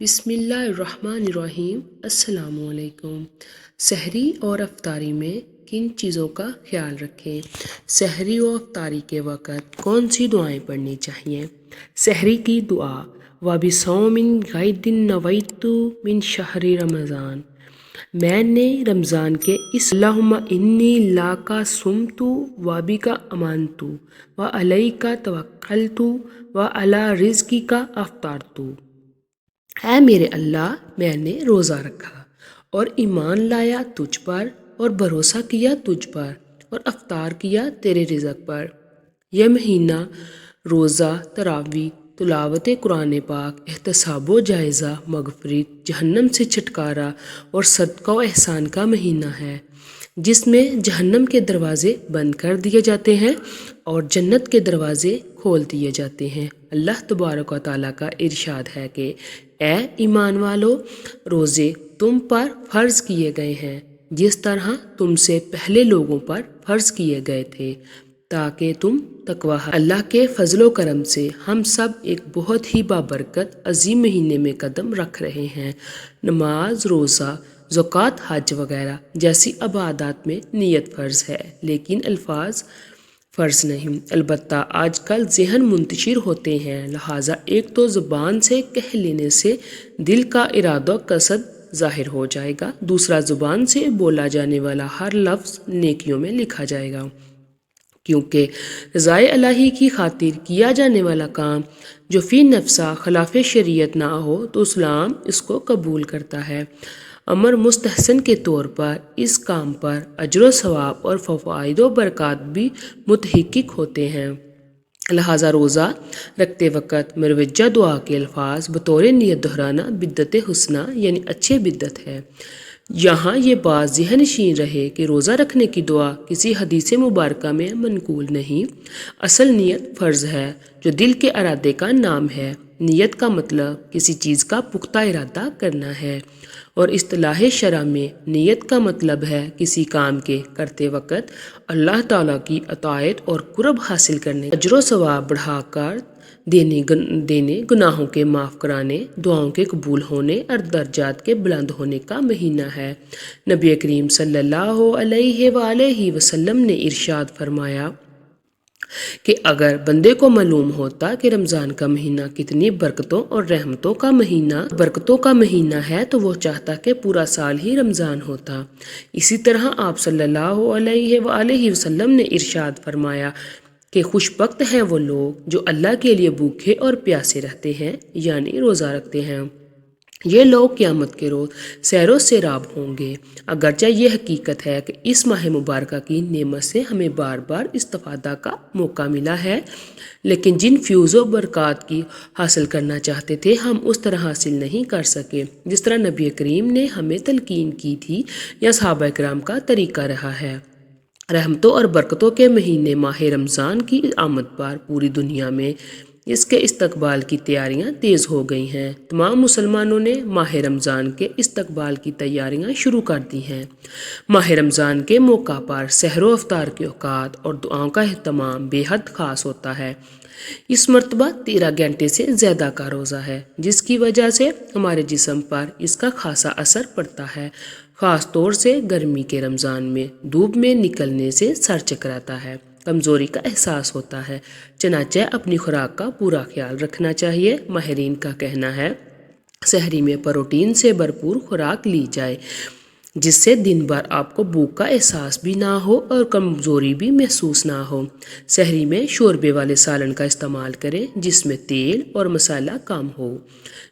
بسم اللہ الرحمن الرحیم۔ السلام علیکم۔ سحری اور افطاری میں کن چیزوں کا خیال رکھیں؟ سحری و افطاری کے وقت کون سی دعائیں پڑھنی چاہیے؟ سحری کی دعا: وَبِصَوْمٍ غَدٍ نَوَيْتُ مِنْ شَهْرِ رمضان، میں نے رمضان کے اس اللہم انی لَکَ صُمْتُ وَبِکَ آمَنْتُ وَعَلَیْکَ تَوَکَّلْتُ وَعَلیٰ رِزْقِکَ أَفْطَرْتُ۔ اے میرے اللہ، میں نے روزہ رکھا اور ایمان لایا تجھ پر اور بھروسہ کیا تجھ پر اور افطار کیا تیرے رزق پر۔ یہ مہینہ روزہ، تراویح، تلاوت قرآن پاک، احتساب و جائزہ، مغفرت، جہنم سے چھٹکارا اور صدقہ و احسان کا مہینہ ہے، جس میں جہنم کے دروازے بند کر دیے جاتے ہیں اور جنت کے دروازے کھول دیے جاتے ہیں۔ اللہ تبارک و تعالیٰ کا ارشاد ہے کہ اے ایمان والو، روزے تم پر فرض کیے گئے ہیں جس طرح تم سے پہلے لوگوں پر فرض کیے گئے تھے، تاکہ تم تقوی۔ اللہ کے فضل و کرم سے ہم سب ایک بہت ہی بابرکت عظیم مہینے میں قدم رکھ رہے ہیں۔ نماز، روزہ، زکوٰۃ، حج وغیرہ جیسی عبادات میں نیت فرض ہے، لیکن الفاظ فرض نہیں۔ البتہ آج کل ذہن منتشر ہوتے ہیں، لہٰذا ایک تو زبان سے کہہ لینے سے دل کا ارادہ و قصد ظاہر ہو جائے گا، دوسرا زبان سے بولا جانے والا ہر لفظ نیکیوں میں لکھا جائے گا، کیونکہ رضائے الہی کی خاطر کیا جانے والا کام جو فی نفسہ خلاف شریعت نہ ہو تو اسلام اس کو قبول کرتا ہے۔ امر مستحسن کے طور پر اس کام پر اجر و ثواب اور فوائد و برکات بھی متحقق ہوتے ہیں، لہٰذا روزہ رکھتے وقت مروجہ دعا کے الفاظ بطور نیت دہرانا بدعت حسنہ یعنی اچھے بدعت ہے۔ یہاں یہ بات ذہن نشین رہے کہ روزہ رکھنے کی دعا کسی حدیث مبارکہ میں منقول نہیں، اصل نیت فرض ہے جو دل کے ارادے کا نام ہے۔ نیت کا مطلب کسی چیز کا پختہ ارادہ کرنا ہے، اور اصطلاح شرع میں نیت کا مطلب ہے کسی کام کے کرتے وقت اللہ تعالیٰ کی اطاعت اور قرب حاصل کرنے، اجر و ثواب بڑھا کر دینے، گناہوں کے معاف کرانے، دعاؤں کے قبول ہونے اور درجات کے بلند ہونے کا مہینہ ہے۔ نبی کریم صلی اللہ علیہ وآلہ وسلم نے ارشاد فرمایا کہ اگر بندے کو معلوم ہوتا کہ رمضان کا مہینہ کتنی برکتوں اور رحمتوں کا مہینہ ہے تو وہ چاہتا کہ پورا سال ہی رمضان ہوتا۔ اسی طرح آپ صلی اللہ علیہ وآلہ وسلم نے ارشاد فرمایا کہ خوش بخت ہیں وہ لوگ جو اللہ کے لیے بھوکے اور پیاسے رہتے ہیں، یعنی روزہ رکھتے ہیں، یہ لوگ قیامت کے روز سیر و سیراب ہوں گے۔ اگرچہ یہ حقیقت ہے کہ اس ماہ مبارکہ کی نعمت سے ہمیں بار بار استفادہ کا موقع ملا ہے، لیکن جن فیوز و برکات کی حاصل کرنا چاہتے تھے ہم اس طرح حاصل نہیں کر سکے جس طرح نبی کریم نے ہمیں تلقین کی تھی یا صحابہ کرام کا طریقہ رہا ہے۔ رحمتوں اور برکتوں کے مہینے ماہ رمضان کی آمد پر پوری دنیا میں اس کے استقبال کی تیاریاں تیز ہو گئی ہیں۔ تمام مسلمانوں نے ماہ رمضان کے استقبال کی تیاریاں شروع کر دی ہیں۔ ماہ رمضان کے موقع پر سحر و افطار کے اوقات اور دعاؤں کا اہتمام بے حد خاص ہوتا ہے۔ اس مرتبہ 13 گھنٹے سے زیادہ کا روزہ ہے، جس کی وجہ سے ہمارے جسم پر اس کا خاصا اثر پڑتا ہے، خاص طور سے گرمی کے رمضان میں دھوپ میں نکلنے سے سر چکراتا ہے، کمزوری کا احساس ہوتا ہے، چنانچہ اپنی خوراک کا پورا خیال رکھنا چاہیے۔ ماہرین کا کہنا ہے سحری میں پروٹین سے بھرپور خوراک لی جائے جس سے دن بھر آپ کو بھوک کا احساس بھی نہ ہو اور کمزوری بھی محسوس نہ ہو۔ سحری میں شوربے والے سالن کا استعمال کریں جس میں تیل اور مسالہ کم ہو،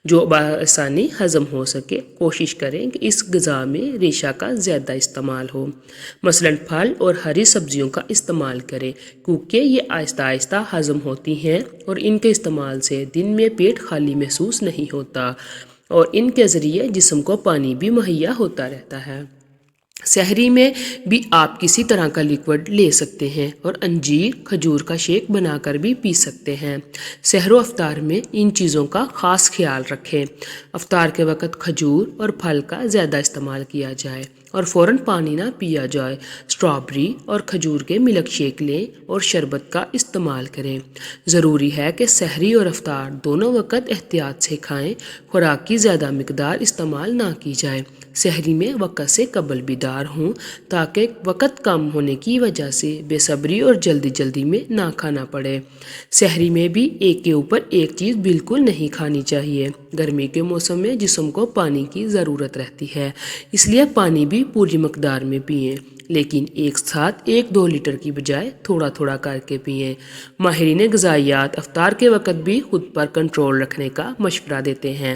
جو بآسانی ہضم ہو سکے۔ کوشش کریں کہ اس غذا میں ریشہ کا زیادہ استعمال ہو، مثلاً پھل اور ہری سبزیوں کا استعمال کریں، کیونکہ یہ آہستہ آہستہ ہضم ہوتی ہیں اور ان کے استعمال سے دن میں پیٹ خالی محسوس نہیں ہوتا اور ان کے ذریعے جسم کو پانی بھی مہیا ہوتا رہتا ہے۔ سحری میں بھی آپ کسی طرح کا لیکوڈ لے سکتے ہیں اور انجیر، کھجور کا شیک بنا کر بھی پی سکتے ہیں۔ سحر و افطار میں ان چیزوں کا خاص خیال رکھیں۔ افطار کے وقت کھجور اور پھل کا زیادہ استعمال کیا جائے۔ اور فوراً پانی نہ پیا جائے۔ اسٹرابری اور کھجور کے ملک شیک لیں اور شربت کا استعمال کریں۔ ضروری ہے کہ سحری اور افطار دونوں وقت احتیاط سے کھائیں۔ خوراک کی زیادہ مقدار استعمال نہ کی جائے۔ سحری میں وقت سے قبل بیدار ہوں تاکہ وقت کم ہونے کی وجہ سے بے صبری اور جلدی میں نہ کھانا پڑے۔ سحری میں بھی ایک کے اوپر ایک چیز بالکل نہیں کھانی چاہیے۔ گرمی کے موسم میں جسم کو پانی کی ضرورت رہتی ہے، اس لیے پانی بھی پوری مقدار میں پئیں، لیکن ایک ساتھ 1-2 لیٹر کی بجائے تھوڑا تھوڑا کر کے پئیں۔ ماہرین غذائیت افطار کے وقت بھی خود پر کنٹرول رکھنے کا مشورہ دیتے ہیں۔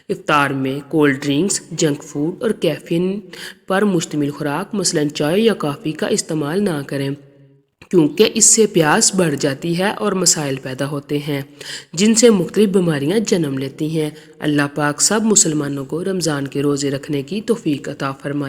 افطار میں کولڈ ڈرنکس، جنک فوڈ اور کیفین پر مشتمل خوراک مثلاً چائے یا کافی کا استعمال نہ کریں، کیونکہ اس سے پیاس بڑھ جاتی ہے اور مسائل پیدا ہوتے ہیں جن سے مختلف بیماریاں جنم لیتی ہیں۔ اللہ پاک سب مسلمانوں کو رمضان کے روزے رکھنے کی توفیق عطا فرمائے۔